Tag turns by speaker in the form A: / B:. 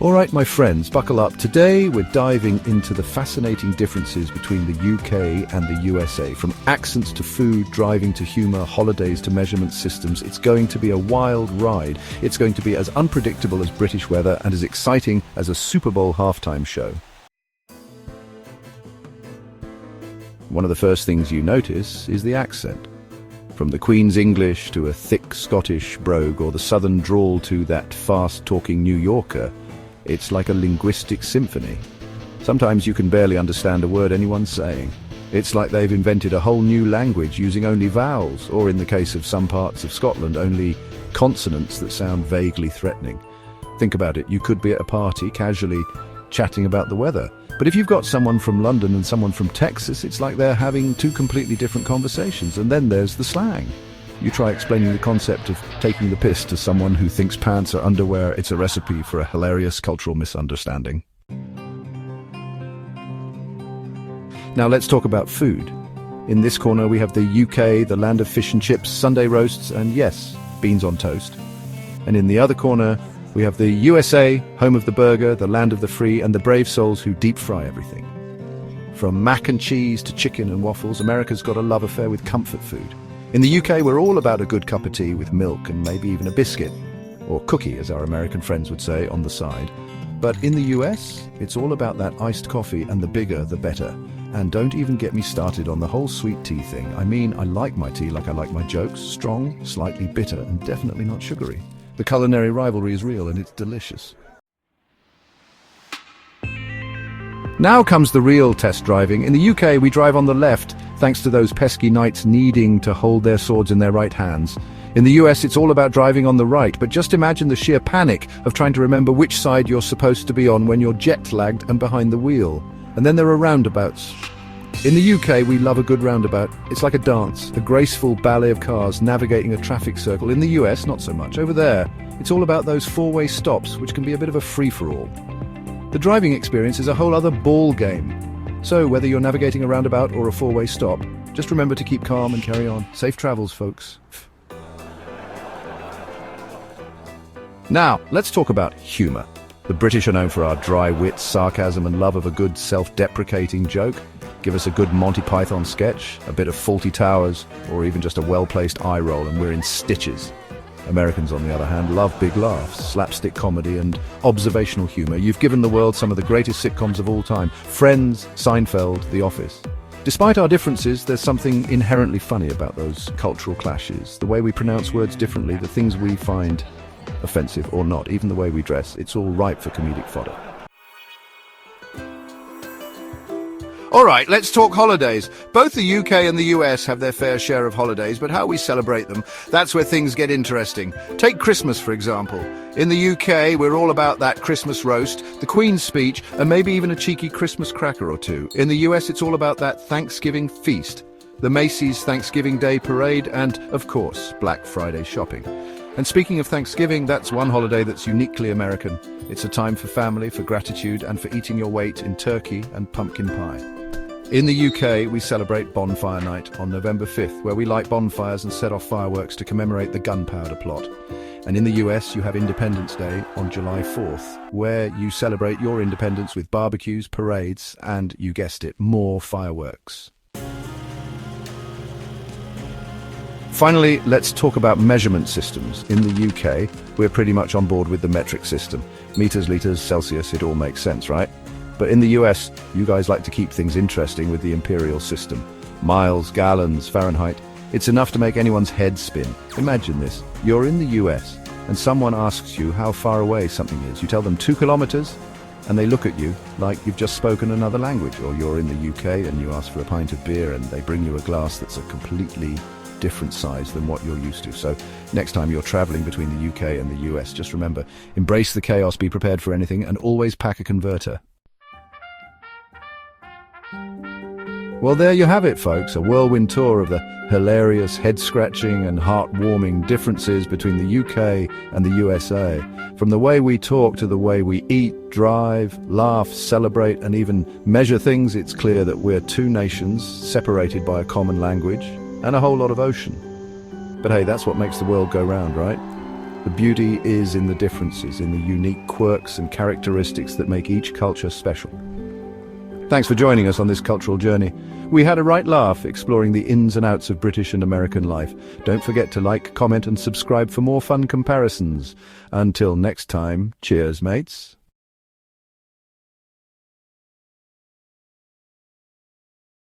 A: All right, my friends, buckle up. Today we're diving into the fascinating differences between the UK and the USA. From accents to food, driving to humour, holidays to measurement systems. It's going to be a wild ride. It's going to be as unpredictable as British weather and as exciting as a Super Bowl halftime show. One of the first things you notice is the accent. From the Queen's English to a thick Scottish brogue, or the southern drawl to that fast-talking New Yorker, it's like a linguistic symphony. Sometimes you can barely understand a word anyone's saying. It's like they've invented a whole new language using only vowels, or in the case of some parts of Scotland, only consonants that sound vaguely threatening. Think about it, you could be at a party casually chatting about the weather. But if you've got someone from London and someone from Texas, it's like they're having two completely different conversations. And then there's the slang. You try explaining the concept of taking the piss to someone who thinks pants are underwear, it's a recipe for a hilarious cultural misunderstanding. Now let's talk about food. In this corner we have the UK, the land of fish and chips, Sunday roasts, and yes, beans on toast. And in the other corner we have the USA, home of the burger, the land of the free, and the brave souls who deep fry everything. From mac and cheese to chicken and waffles, America's got a love affair with comfort food. In the UK, we're all about a good cup of tea with milk and maybe even a biscuit, or cookie, as our American friends would say, on the side. But in the US, it's all about that iced coffee, and the bigger, the better. And don't even get me started on the whole sweet tea thing. I mean, I like my tea like I like my jokes, strong, slightly bitter, and definitely not sugary. The culinary rivalry is real, and it's delicious. Now comes the real test driving. In the UK, we drive on the left, thanks to those pesky knights needing to hold their swords in their right hands. In the US, it's all about driving on the right, but just imagine the sheer panic of trying to remember which side you're supposed to be on when you're jet-lagged and behind the wheel. And then there are roundabouts. In the UK, we love a good roundabout. It's like a dance, a graceful ballet of cars navigating a traffic circle. In the US, not so much. Over there, it's all about those four-way stops, which can be a bit of a free-for-all. The driving experience is a whole other ball game. So whether you're navigating a roundabout or a four-way stop, just remember to keep calm and carry on. Safe travels, folks. Now, let's talk about humour. The British are known for our dry wit, sarcasm and love of a good self-deprecating joke. Give us a good Monty Python sketch, a bit of Fawlty Towers, or even just a well-placed eye roll and we're in stitches. Americans, on the other hand, love big laughs, slapstick comedy and observational humour. You've given the world some of the greatest sitcoms of all time: Friends, Seinfeld, The Office. Despite our differences, there's something inherently funny about those cultural clashes. The way we pronounce words differently, the things we find offensive or not, even the way we dress, it's all ripe for comedic fodder. All right, let's talk holidays. Both the UK and the US have their fair share of holidays, but how we celebrate them, that's where things get interesting. Take Christmas, for example. In the UK, we're all about that Christmas roast, the Queen's speech, and maybe even a cheeky Christmas cracker or two. In the US, it's all about that Thanksgiving feast, the Macy's Thanksgiving Day Parade, and, of course, Black Friday shopping. And speaking of Thanksgiving, that's one holiday that's uniquely American. It's a time for family, for gratitude, and for eating your weight in turkey and pumpkin pie. In the UK, we celebrate Bonfire Night on November 5th, where we light bonfires and set off fireworks to commemorate the gunpowder plot. And in the US, you have Independence Day on July 4th, where you celebrate your independence with barbecues, parades, and, you guessed it, more fireworks. Finally, let's talk about measurement systems. In the UK, we're pretty much on board with the metric system. Meters, litres, Celsius, it all makes sense, right? But in the US, you guys like to keep things interesting with the imperial system. Miles, gallons, Fahrenheit. It's enough to make anyone's head spin. Imagine this. You're in the US, and someone asks you how far away something is. You tell them 2 kilometers, and they look at you like you've just spoken another language. Or you're in the UK, and you ask for a pint of beer, and they bring you a glass that's a completely different size than what you're used to. So next time you're traveling between the UK and the US, just remember, embrace the chaos, be prepared for anything, and always pack a converter. Well, there you have it, folks, a whirlwind tour of the hilarious, head-scratching and heart-warming differences between the UK and the USA. From the way we talk to the way we eat, drive, laugh, celebrate, and even measure things, it's clear that we're two nations separated by a common language and a whole lot of ocean. But hey, that's what makes the world go round, right? The beauty is in the differences, in the unique quirks and characteristics that make each culture special. Thanks for joining us on this cultural journey. We had a right laugh exploring the ins and outs of British and American life. Don't forget to like, comment and subscribe for more fun comparisons. Until next time, cheers mates.